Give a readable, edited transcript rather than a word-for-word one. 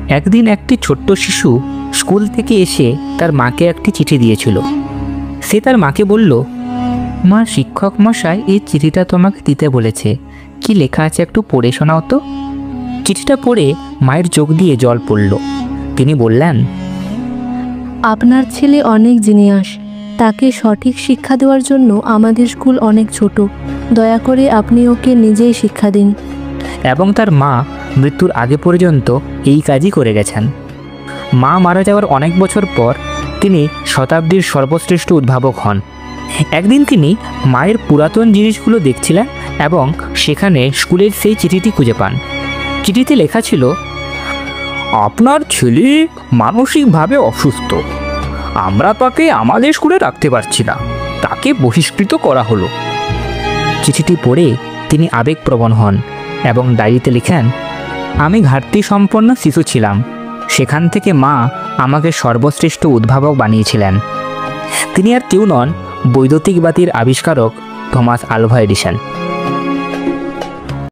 একদিন একটি ছোট্ট শিশু স্কুল থেকে এসে তার মাকে একটি চিঠি দিয়েছিল। সে তার মাকে বলল, মা, শিক্ষক মশাই এই চিঠিটা তোমাকে দিতে বলেছে। কি লেখা আছে একটু পড়ে শোনাও তো। চিঠিটা পড়ে মায়ের চোখ দিয়ে জল পড়ল। তিনি বললেন, আপনার ছেলে অনেক জিনিয়াস, তাকে সঠিক শিক্ষা দেওয়ার জন্য আমাদের স্কুল অনেক ছোট। দয়া করে আপনি ওকে নিজেই শিক্ষা দিন। এবং তার মা মৃত্যুর আগে পর্যন্ত এই কাজই করে গেছেন। মা মারা যাওয়ার অনেক বছর পর তিনি শতাব্দীর সর্বশ্রেষ্ঠ উদ্ভাবক হন। একদিন তিনি মায়ের পুরাতন জিনিসগুলো দেখছিলেন এবং সেখানে স্কুলের সেই চিঠিটি খুঁজে পান। চিঠিতে লেখা ছিল, আপনার ছেলে মানসিকভাবে অসুস্থ। আমরা তাকে আমাদের স্কুলে রাখতে পারছি না, তাকে বহিষ্কৃত করা হলো। চিঠিটি পড়ে তিনি আবেগপ্রবণ হন এবং ডায়েরিতে লিখেন, আমি ঘাটতি সম্পন্ন শিশু ছিলাম। সেখান থেকে মা আমাকে সর্বশ্রেষ্ঠ উদ্ভাবক বানিয়েছিলেন। তিনি আর কেউ নন, বৈদ্যুতিক বাতির আবিষ্কারক থমাস আলভা এডিসন।